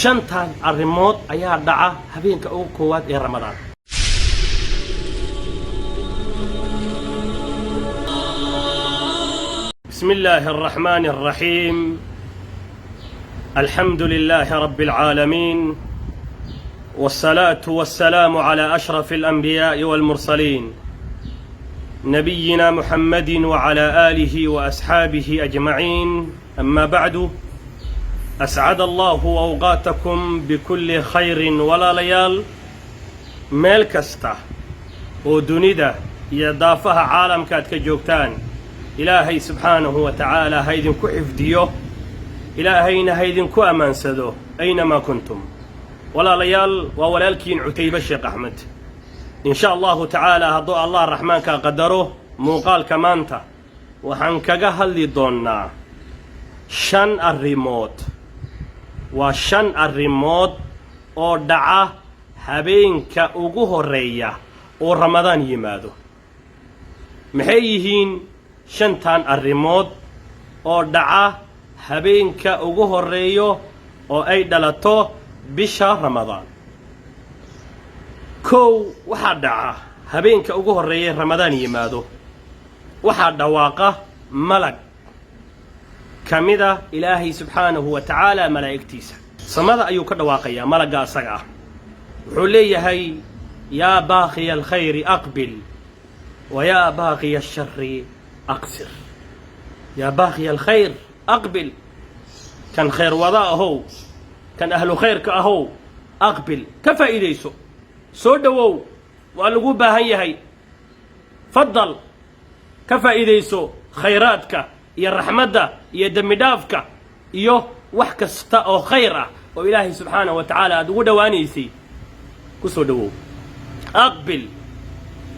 shantan arrimood ayaa dhaca habeenka ugu koowaad ee Ramadaan. بسم الله الرحمن الرحيم. الحمد لله رب العالمين، والصلاة والسلام على أشرف الأنبياء والمرسلين نبينا محمد وعلى آله وأصحابه أجمعين. أما بعد، أسعد الله أوقاتكم بكل خير ولا ليال. ملكسته ودنيدا يضافها عالم كاتك جوكتان. إلهي سبحانه وتعالى هيدن كحفديو، إلهينا هيدن كأمانسدو أينما كنتم. ولا ليال وولالكين عتيبة الشيخ أحمد إن شاء الله تعالى هضو الله الرحمن كقدره موقال كمانتا وحنكجا هاللي دونا شن الريموت وشن الريموت أو دعا هبين كأوجه الرية أو رمضان يمادو محيهين شنتان الريموت أو دعا هبين كأوجه الرية أو أي دلتو بشهر رمضان. كو waxaa dhaca habeenka ugu horeeyay Ramadaan yimaado waxaa dhawaaqa malag kamida Ilaahay subhanahu wa ta'ala malaa'iktiisa samada ayuu ka dhawaaqayaa malaga asaga ah wuxuu leeyahay yaa baaqi alkhayr aqbil wa yaa baaqi alsharr aqsir. yaa baaqi alkhayr aqbil kan khayr wadaahu kan ahlu khayrka ahu aqbil ka faa'iideyso soo dhawow waa lagu baahan yahay fadal ka faa'iideyso khayraadka iyo raxmadda iyo dambi dhaafka iyo wax kasta oo khayr ah oo Ilaahay subhanahu wa ta'ala aad ugu dhawaanaysay ku soo dhawow aqbil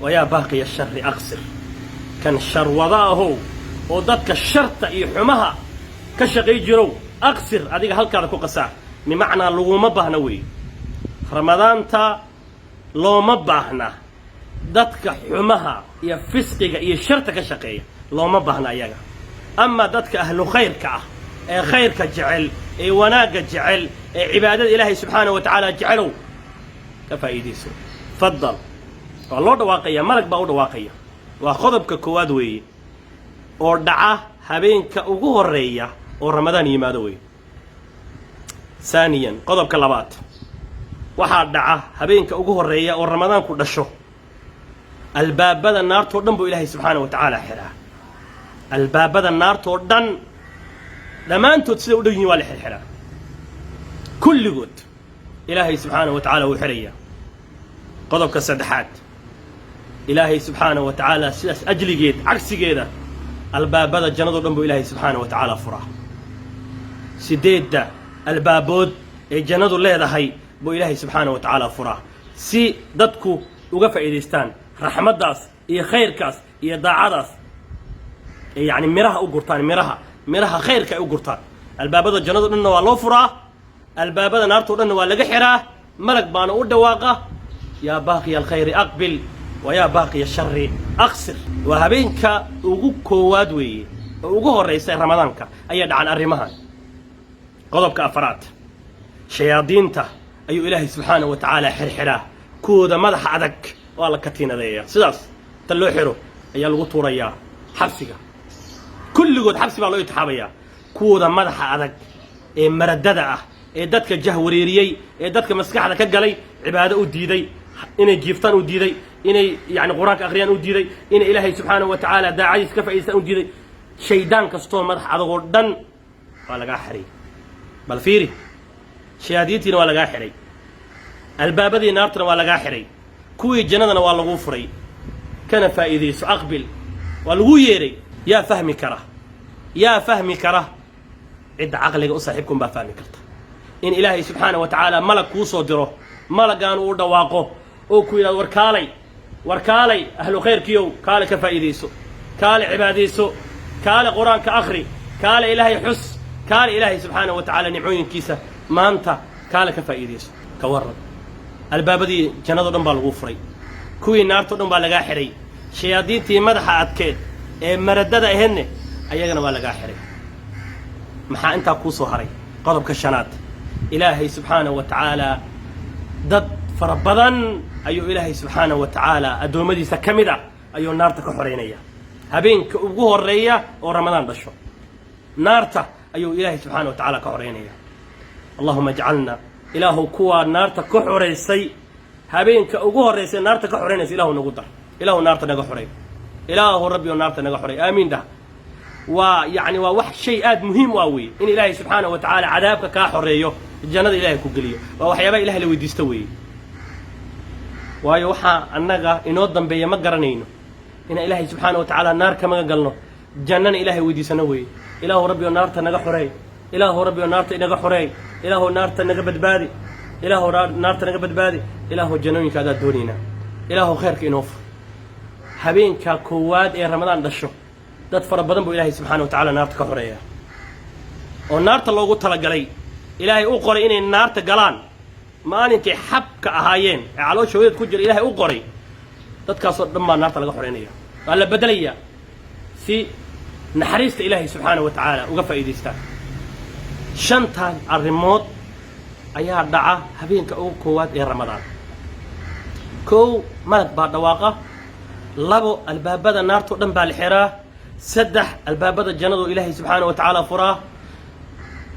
wa yaa baaqi ash-sharr aqsir kan shar wadaahu oo dadka sharta iyo xumaha ka shaqay jiro aqsir adiga halkaada ku qasaa بمعنى لوما باهنا وي رمضان تا لوما باهنا دتك حمها يا فسقك يا شرتك شقيه لوما باهنا اياغا. اما دتك اهل خيرك خيرك جعل وناق جعل عباده الله سبحانه وتعالى جعلوا كفايديسو تفضل والله دواقيه ملك با دواقيه واخذبك كواد وي او دعا habeenka ugu horeeya oo Ramadaan yimaado way. ثانيا قضب كلابات waxaa dhaca habeenka ugu horeeya oo Ramadaan ku dhasho albaabada naarto dhan buu Ilaahay subhanahu wa ta'ala xiraa. albaabada naarto dhan dhamaantood sida u dhigin waa la xiraa kulligood Ilaahay subhanahu wa ta'ala wuu xiraya. qodobka saddexaad Ilaahay subhanahu wa ta'ala sidaas ajligeed cagsigeeda albaabada jannada dhan buu Ilaahay subhanahu wa ta'ala furaa. sideedda البابود جنادو leedahay buu Ilaahay subhanahu wa ta'ala furaa si dadku uga faa'iideystaan raxmadaas iyo khayrkaas iyo daacadaas yani miraha u gurtaan miraha khayrka ay u gurtaan. albaabada jannadu dhanna waa loo furaa albaabada naartu dhanna waa laga xiraa malag baana u dhawaaqa yaa baaqi alkhayr aqbil wa yaa baaqi alsharr aqsir. waa habeenka ugu koowaad weeye oo ugu horeysay Ramadaanka ayaa dhacan arrimahan. qodobka afraad shayaadiinta ayuu Ilaahay subhanahu wa ta'ala xirxiraa kooda madaxa adag waa la katiinadeeyaa sidaas tan loo xiro ayaa lagu tuurayaa xabsiga kulligood xabsi baa loo itixaabayaa kooda madaxa adag ee maradada ah ee dadka jahwareeriyay ee dadka maskaxda ka galay cibaado u diiday inay jiiftaan u diiday inay yani quraanka akhriyaan u diiday inay Ilaahay subhanahu wa ta'ala daacadiis ka faa'iideystaan u diiday shaydaan kasto madaxa adag oo dhan waa laga xiray. بل فيري شياديتنا ولا جاحري البابدي نارتنا ولا جاحري كوي جندنا ولا غفري كان فائديس أقبل والغيري يا فهمي كره يا فهمي كره عد عقلك أصاحبكم بفهمي كرته إن إلهي سبحانه وتعالى ملك وصدره ملك أن ورد واقه أو كوي وركالي أهل خير كيو كال كفائديسو كال عباديسو كال قرآن كأخري كال إلهي حس كان إلهي سبحانه وتعالى نعوين كيسة ما أنت كان كفائديس كورد الباب دي جنادو دنبا الغفري كوي نار دنبا لغا خري شياطينتي مدخا ادكيد مردده اهن ايغنا waa laga xiray maxaa inta ku soo haray qodobka shanaad إلهي سبحانه وتعالى ضد فربضن أيو إلهي سبحانه وتعالى أدومدي سكمدة أيو نارتك حرينية هبين كأبوه الرئية ورمضان بشو نارته أيو إلهي سبحانه وتعالى كحرينية اللهم اجعلنا إله كوا نارتك كحريسي هبين كأبوه الرئيسي نارتك كحرينيس إله نقدر إله نارتك نقحرين إله ربي ونارتك نقحرين آمين ده ويعني وواحد شيء آد مهم وقوي إن إلهي سبحانه وتعالى عذابك كحريه الجنة إلهي كقليه ووحيابا إلهي لو يدستوي waayo waxa annaga inoo dambeeya ma garanayno in ilaahay subhanahu wa ta'ala naar kama galno jannana ilaahay weydiisana way ilaahu rabbi naarta naga xureey ilaahu rabbi naarta inaga xureey ilaahu naarta naga badbaadi ilaahu naarta naga badbaadi ilaahu jannooyinka aad doonina ilaahu khayrka inoo habeenka koowaad ee ramadaan dhasho dad fara badan buu ilaahay subhanahu wa ta'ala naarta ka xureeya oo naarta loogu talagalay ilaahay u qoray inay naarta galaan maalinkii xabka ahaayeen ee calooshooda ku jira ilaahay u qoray dadkaas oo dhammaan naarta laga xoreynaya waa la bedelaya si naxariista ilaahay subhanahu wa ta'ala uga faa'iideystaan shantan arrimood ayaa dhaca habeenka ugu koowaad ee ramadaan koow malak baa dhawaaqa labo albaabada naarta oo dhan baa la xiraa saddex albaabada jannada ilaahay subhanahu wa ta'ala furaa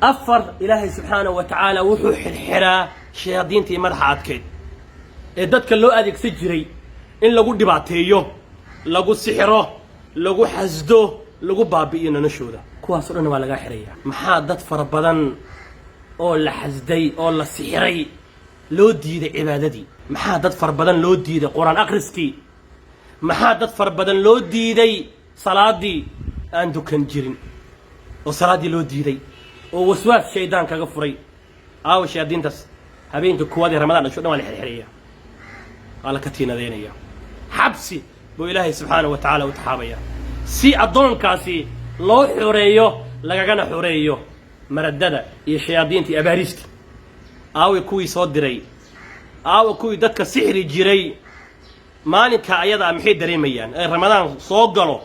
afar ilaahay subhanahu wa ta'ala wuxuu xirxiraa shayaadiintii madaxa adkeed ee dadka loo adeegsan jiray in lagu dhibaateeyo lagu sixiro lagu xasdo lagu baabi'iyo noloshooda kuwaas oo dhan waa laga xirayaa maxaa dad fara badan oo la xasday oo la sixiray loo diiday cibaadadii maxaa dad fara badan loo diiday quraan akhriskii maxaa dad fara badan loo diiday salaadii aan dukan jirin oo salaadii loo diiday oo waswaas shaydaan kaga furay aaw shayaadiintaas habeenka kuwaad ee ramadaan dhasho dhan waa la xirxiraya waa la katiinadeynaya xabsi buu ilaahay subxaanahu wa tacaala u taxaabaya si addoonkaasi loo xoreeyo lagagana xoreeyo maradada iyo shayaadiinta iyo abaariista aaway kuwii soo diray aawa kuwii dadka sixri jiray maalinka ayada maxay dareemayaan ee ramadaan soo galo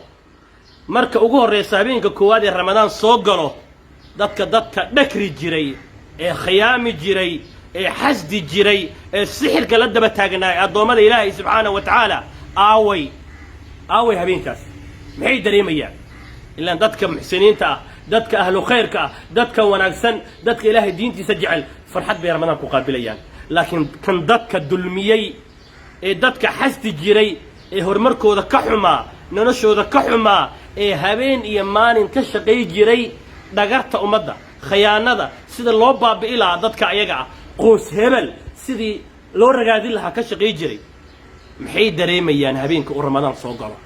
marka ugu horeysa habeenka koowaad ee ramadaan soo galo dadka dhakri jiray ee khiyaami jiray ee xasdi jiray ee sixirka la daba taagnaay adoomada ilaahay subhanahu wa ta'ala aaway habeenkaas maxay dareemayaan ilaa dadka muxsiniinta ah dadka ahlu khayrka ah dadka wanaagsan dadka ilaahay diintiisa jecel farxad bay ramadaan ku qaabilayaan laakiin kan dadka dulmiyay ee dadka xasdi jiray ee horumarkooda ka xumaa noloshooda ka xumaa ee habeen iyo maalin ka shaqay jiray dhagarta ummadda khiyaanada sida loo baabi'i lahaa dadka ayaga ah qoys hebel sidii loo ragaadin lahaa ka shaqay jiray maxay dareemayaan habeenka uu ramadaan soo galo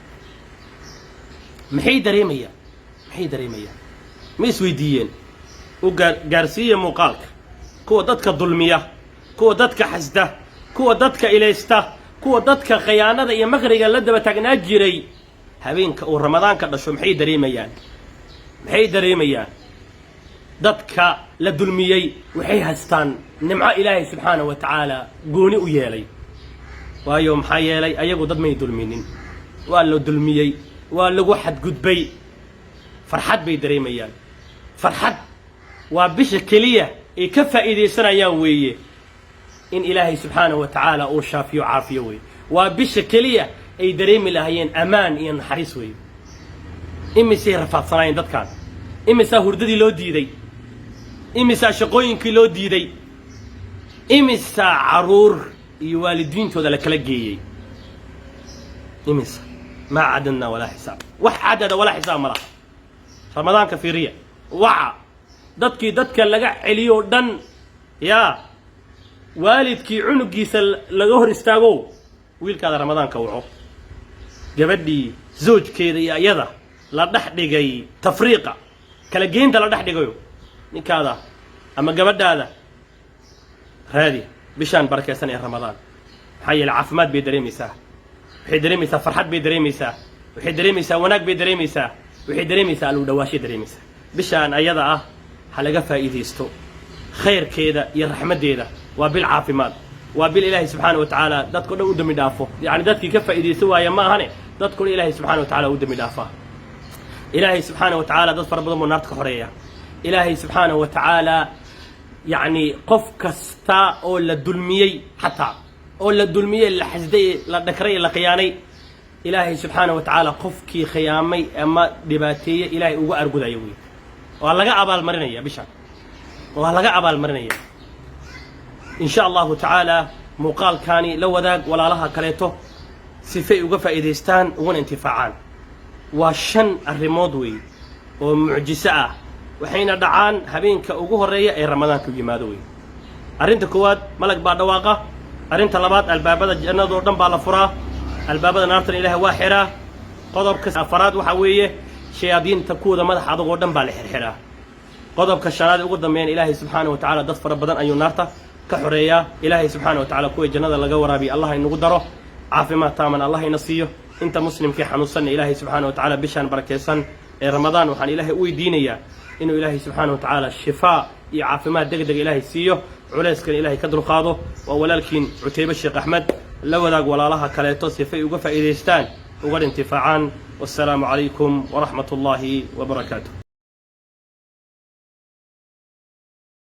maxay dareemayaan ma isweydiiyeen u gaarsiiya muuqaalka kuwa dadka dulmiya kuwa dadka xasda kuwa dadka ilaysta kuwa dadka khiyaanada iyo maqriga la daba taagnaa jiray habeenka uu ramadaan ka dhasho maxay dareemayaan dadka la dulmiyay waxay haystaan nimco ilaahay subhanahu wa ta'ala gooni u yeelay waayo maxaa yeelay ayagu dad may dulminin waa la dulmiyay waa lagu xadgudbay farxad bay dareemayaan farxad waa bisha kaliya ee ka faa'iideysanayaan weeye in ilaahay subhanahu wa ta'ala uu shaafiyo caafiyo weeye waa bisha kaliya ay dareemi lahaayeen amaan iyo naxariis weeye imisay rafaadsanayeen dadkan imisaa hurdadii loo diiday imisaa shaqooyinkii loo diiday imisaa caruur iyo waalidiintooda la kala geeyey imisa maa cadadna walaa xisaab wax cadada walaa xisaab malaha ramadaanka fiiriya waca dadka laga celiyo dhan yaa waalidkii cunugiisa laga hor istaago wiilkaada ramadaanka waco gabadhii zawjkeeda iyo iyada la dhex dhigay tafriiqa kala geynta la dhex dhigayo ninkaada ama gabadhaada raadi bishaan barakeysan ee ramadaan maxaa yeelay caafimaad bay dareemaysaa waxay dareemaysaa farxad bay dareemaysaa waxay dareemaysaa wanaag bay dareemaysaa waxay dareemaysaa aluu dhawaashay dareemaysaa bishaan ayada ah ha laga faa'iideysto khayrkeeda iyo raxmadeeda waa bil caafimaad waa bil ilaahay subxaanahu wa tacaala dadka dhan u dambi dhaafo yacni dadkii ka faa'iideysan waaya ma ahane dadkuna ilaahay subxaanahu wa tacaala u dambi dhaafaa ilaahay subxaanahu wa tacaala dad fara badan buu naarta ka xoreeya ilaahay subxaanahu wa tacaala يعني قف كستا أو للدلمية حتى أو للدلمية اللي حزدي للذكري اللي خياني إلهي سبحانه وتعالى قفكي خيامي أما دباتية إلهي أوجا أرجو ذايوي والله جا أبال مرنية بشان والله جا أبال مرنية إن شاء الله تعالى مقال كاني لو ذاك ولا لها كليته سيفي وقفة إيديستان وون انتفاعان وشن الريمودوي ومعجزة وحين دعان هبين كأوجه الرية أي رمضان كجمادوي أرنت كواد ملك بعد واقع أرنت لبات الباب الجنة دورن بالفرا الباب النار إله واحرة قضب كس أفراد وحوية شياطين تكود مدح هذا قدام بالحرحرة قضب كشراد قدام من إلهي سبحانه وتعالى ضف بدن أي نارته كحرية إلهي سبحانه وتعالى كوي جنة لجورا بي الله ينقدره عافمة تامن الله ينصيه أنت مسلم في حنوصن إلهي سبحانه وتعالى بشان بركيسن رمضان وحن إلهي وي دينية إنه إلهي سبحانه وتعالى الشفاء يعافمات دق إلهي سيه عليس كان إلهي كدر قاضه ولكن عتيب الشيخ أحمد لو ذاق ولا لها كليتوس في وقف إيديستان وغير انتفاعان والسلام عليكم ورحمة الله وبركاته.